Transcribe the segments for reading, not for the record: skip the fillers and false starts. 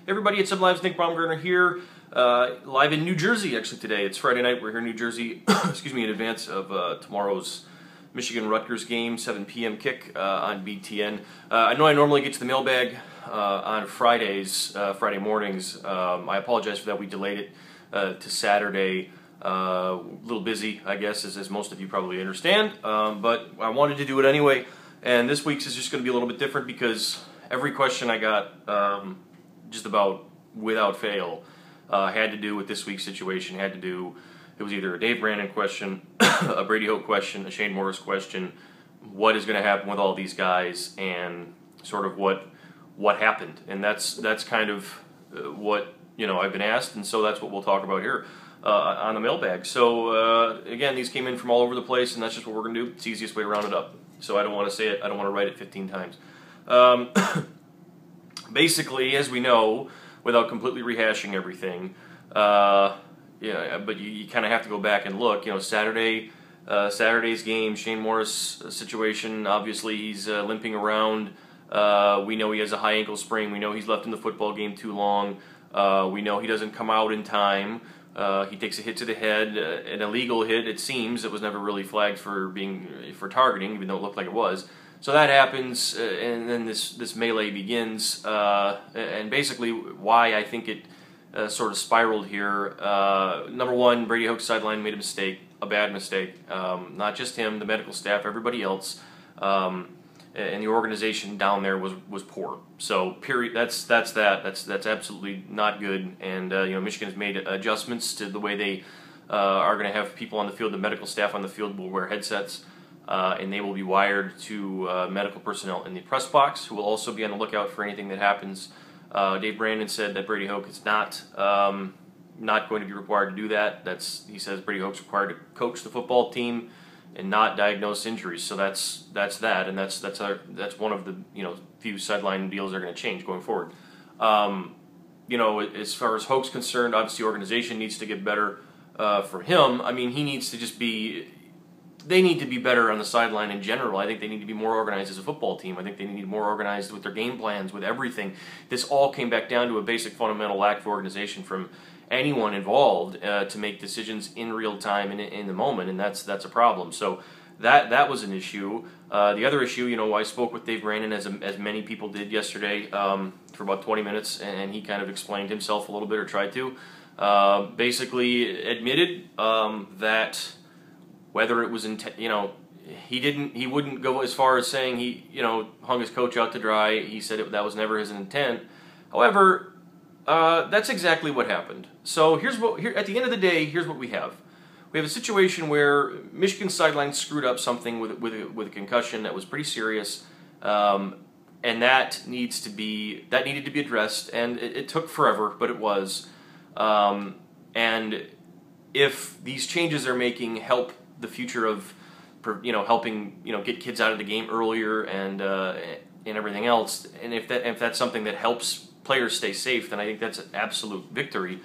Everybody, it's MLive's Nick Baumgardner here, live in New Jersey actually today. It's Friday night, we're here in New Jersey, excuse me, in advance of tomorrow's Michigan-Rutgers game, 7 p.m. kick on BTN. I know I normally get to the mailbag on Fridays, Friday mornings. I apologize for that, we delayed it to Saturday. A little busy, I guess, as most of you probably understand, but I wanted to do it anyway, and this week's is just going to be a little bit different because every question I got, just about without fail, had to do with this week's situation, it was either a Dave Brandon question, a Brady Hoke question, a Shane Morris question, what is going to happen with all these guys, and sort of what happened, and that's kind of what I've been asked, and so that's what we'll talk about here on the mailbag. So again, these came in from all over the place, and that's just what we're going to do. It's the easiest way to round it up. So I don't want to say it, I don't want to write it 15 times. Basically, as we know, without completely rehashing everything, but you kind of have to go back and look. Saturday's game, Shane Morris situation, obviously he's limping around. We know he has a high ankle sprain. We know he's left in the football game too long. We know he doesn't come out in time. He takes a hit to the head, an illegal hit, it seems. It was never really flagged for targeting, even though it looked like it was. So that happens, and then this melee begins, and basically why I think it sort of spiraled here. Number one, Brady Hoke's sideline made a mistake, a bad mistake. Not just him, the medical staff, everybody else, and the organization down there was poor. So period. That's absolutely not good. And Michigan has made adjustments to the way they are going to have people on the field. The medical staff on the field will wear headsets. And they will be wired to medical personnel in the press box, who will also be on the lookout for anything that happens. Dave Brandon said that Brady Hoke is not going to be required to do that. He says Brady Hoke's required to coach the football team and not diagnose injuries. So that's that, and that's one of the few sideline deals that are going to change going forward. As far as Hoke's concerned, obviously the organization needs to get better. For him, I mean, he needs to just be. They need to be better on the sideline in general. I think they need to be more organized as a football team. I think they need to be more organized with their game plans, with everything. This all came back down to a basic fundamental lack of organization from anyone involved to make decisions in real time and in the moment, and that's a problem. So that was an issue. The other issue, I spoke with Dave Brandon, as many people did yesterday, for about 20 minutes, and he kind of explained himself a little bit, or tried to. Basically admitted that whether it was he wouldn't go as far as saying he hung his coach out to dry. He said that was never his intent. However, that's exactly what happened. So at the end of the day, here's what we have. We have a situation where Michigan's sideline screwed up something with a concussion that was pretty serious, and that needed to be addressed. And it took forever, but it was. And if these changes they're making help the future of, helping get kids out of the game earlier and everything else, and if that's something that helps players stay safe, then I think that's an absolute victory.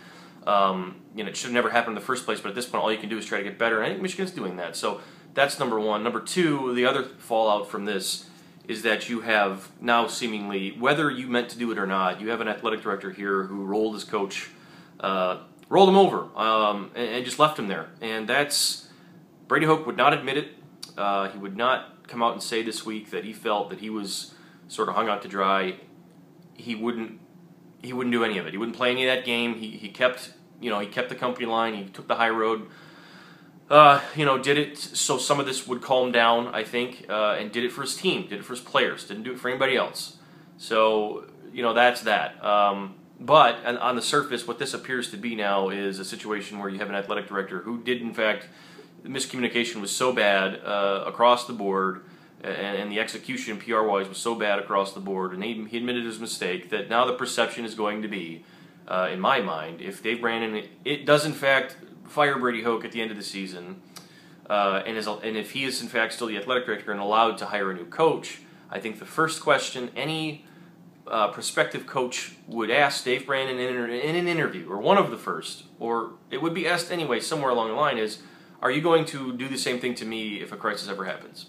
It should have never happened in the first place, but at this point all you can do is try to get better, and I think Michigan's doing that. So that's number one. Number two, the other fallout from this is that you have now seemingly, whether you meant to do it or not, you have an athletic director here who rolled his coach, rolled him over, and just left him there, and that's. Brady Hoke would not admit it. He would not come out and say this week that he felt that he was sort of hung out to dry. He wouldn't do any of it. He wouldn't play any of that game. He kept the company line. He took the high road. Did it so some of this would calm down, I think, and did it for his team, did it for his players, didn't do it for anybody else. So that's that. But on the surface, what this appears to be now is a situation where you have an athletic director who did, in fact. The miscommunication was so bad across the board, and the execution PR-wise was so bad across the board, and he admitted his mistake, that now the perception is going to be, in my mind, if Dave Brandon does in fact fire Brady Hoke at the end of the season, and if he is in fact still the athletic director and allowed to hire a new coach, I think the first question any prospective coach would ask Dave Brandon in an interview, or one of the first, or it would be asked anyway somewhere along the line, is, are you going to do the same thing to me if a crisis ever happens?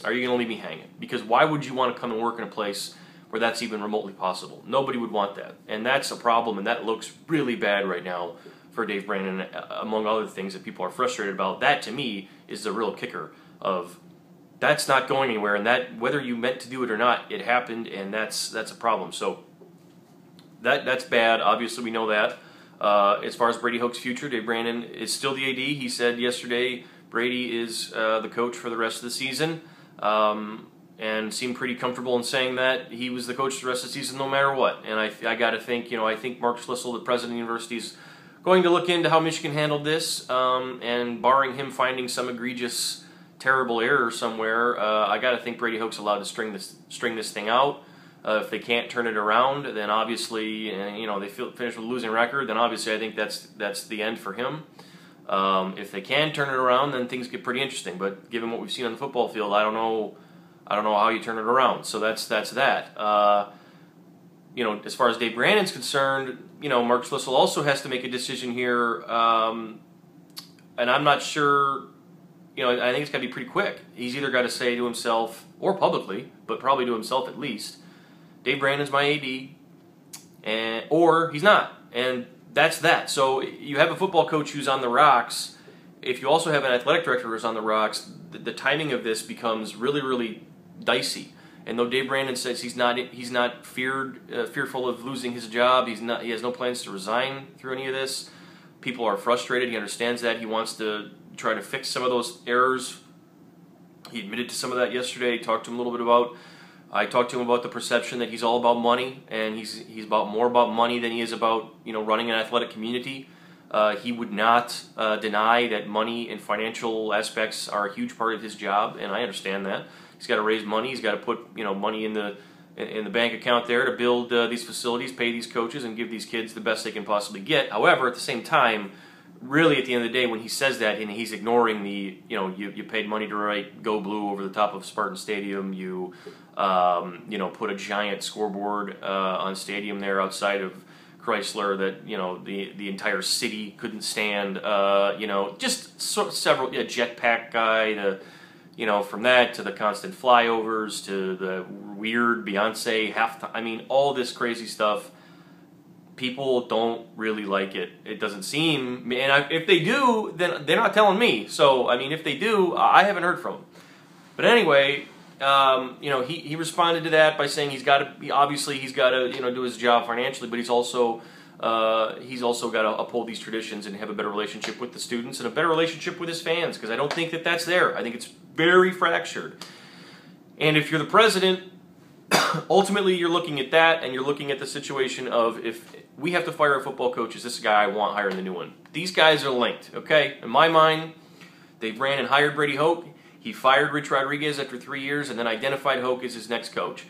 Are you going to leave me hanging? Because why would you want to come and work in a place where that's even remotely possible. Nobody would want that. And that's a problem, and that looks really bad right now for Dave Brandon, among other things that people are frustrated about. That, to me, is the real kicker of that's not going anywhere, and that, whether you meant to do it or not, it happened, and that's a problem. So that's bad. Obviously, we know that. As far as Brady Hoke's future, Dave Brandon is still the AD. He said yesterday Brady is the coach for the rest of the season, and seemed pretty comfortable in saying that he was the coach for the rest of the season no matter what. And I got to think, I think Mark Schlissel, the president of the university, is going to look into how Michigan handled this, and barring him finding some egregious, terrible error somewhere, I got to think Brady Hoke's allowed to string this thing out. If they can't turn it around, then obviously, they finish with a losing record, then obviously I think that's the end for him. If they can turn it around, then things get pretty interesting. But given what we've seen on the football field, I don't know how you turn it around. So that's that. As far as Dave Brandon's concerned, Mark Schlissel also has to make a decision here, and I'm not sure. I think it's got to be pretty quick. He's either got to say to himself, or publicly, but probably to himself at least, Dave Brandon's my AD, or he's not, and that's that. So you have a football coach who's on the rocks. If you also have an athletic director who's on the rocks, the timing of this becomes really, really dicey. And though Dave Brandon says he's not fearful of losing his job, he has no plans to resign through any of this. People are frustrated. He understands that. He wants to try to fix some of those errors. He admitted to some of that yesterday. I talked to him about the perception that he's all about money, and he's more about money than he is about running an athletic community. He would not deny that money and financial aspects are a huge part of his job, and I understand that. He's got to raise money. He's got to put money in the bank account there to build these facilities, pay these coaches, and give these kids the best they can possibly get. However, at the same time, really at the end of the day, when he says that, and he's ignoring the you paid money to write "Go Blue" over the top of Spartan Stadium. You put a giant scoreboard on stadium there outside of Chrysler that the entire city couldn't stand. Just several jetpack guy. From that to the constant flyovers to the weird Beyonce halftime. I mean, all this crazy stuff. People don't really like it. It doesn't seem, and if they do, then they're not telling me. So, I mean, if they do, I haven't heard from them. But anyway, he responded to that by saying he's got to do his job financially, but he's also got to uphold these traditions and have a better relationship with the students and a better relationship with his fans, because I don't think that that's there. I think it's very fractured. And if you're the president, ultimately you're looking at that, and you're looking at the situation of, if we have to fire a football coach, is this guy I want hiring the new one? These guys are linked, okay? In my mind, they ran and hired Brady Hoke. He fired Rich Rodriguez after 3 years and then identified Hoke as his next coach.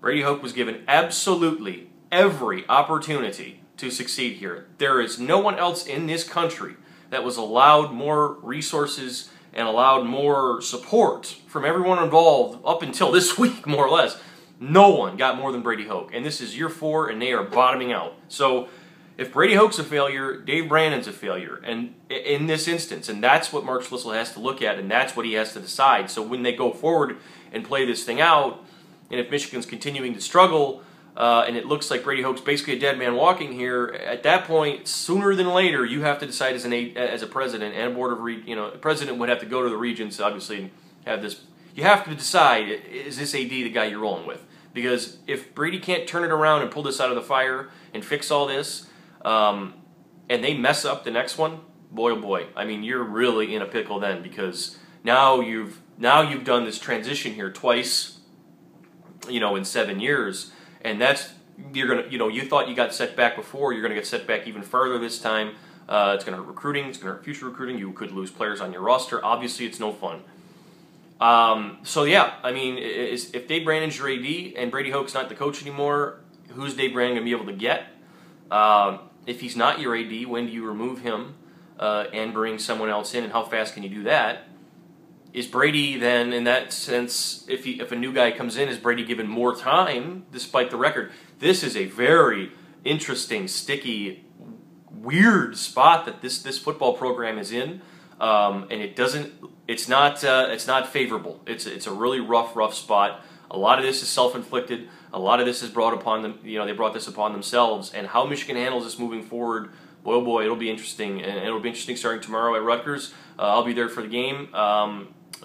Brady Hoke was given absolutely every opportunity to succeed here. There is no one else in this country that was allowed more resources and allowed more support from everyone involved up until this week, more or less. No one got more than Brady Hoke. And this is year 4, and they are bottoming out. So if Brady Hoke's a failure, Dave Brandon's a failure. And in this instance, and that's what Mark Schlissel has to look at, and that's what he has to decide. So when they go forward and play this thing out, and if Michigan's continuing to struggle, and it looks like Brady Hoke's basically a dead man walking here, at that point, sooner than later, you have to decide as a president and a board of president would have to go to the regents, obviously, and have this. You have to decide, is this AD the guy you're rolling with? Because if Brady can't turn it around and pull this out of the fire and fix all this, and they mess up the next one, boy oh boy, I mean, you're really in a pickle then, because now you've done this transition here twice, in 7 years. And you're gonna, you thought you got set back before, you're gonna get set back even further this time. It's gonna hurt recruiting, it's gonna hurt future recruiting. You could lose players on your roster. Obviously, it's no fun. So yeah, I mean, if Dave Brandon's your AD and Brady Hoke's not the coach anymore, who's Dave Brandon gonna be able to get? If he's not your AD, when do you remove him and bring someone else in, and how fast can you do that? Is Brady then, in that sense, if a new guy comes in, is Brady given more time despite the record? This is a very interesting, sticky, weird spot that this football program is in, and it's not favorable. It's a really rough spot. A lot of this is self-inflicted. A lot of this is brought upon them. They brought this upon themselves. And how Michigan handles this moving forward, boy, oh boy, it'll be interesting. And it'll be interesting starting tomorrow at Rutgers. I'll be there for the game.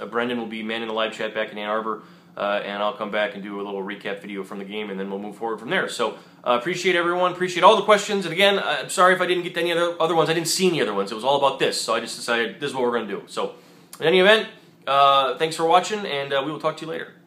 Brendan will be manning the live chat back in Ann Arbor. And I'll come back and do a little recap video from the game, and then we'll move forward from there. So appreciate everyone, appreciate all the questions, and again, I'm sorry if I didn't get to any other ones. I didn't see any other ones. It was all about this, so I just decided this is what we're going to do. So in any event, thanks for watching, and we will talk to you later.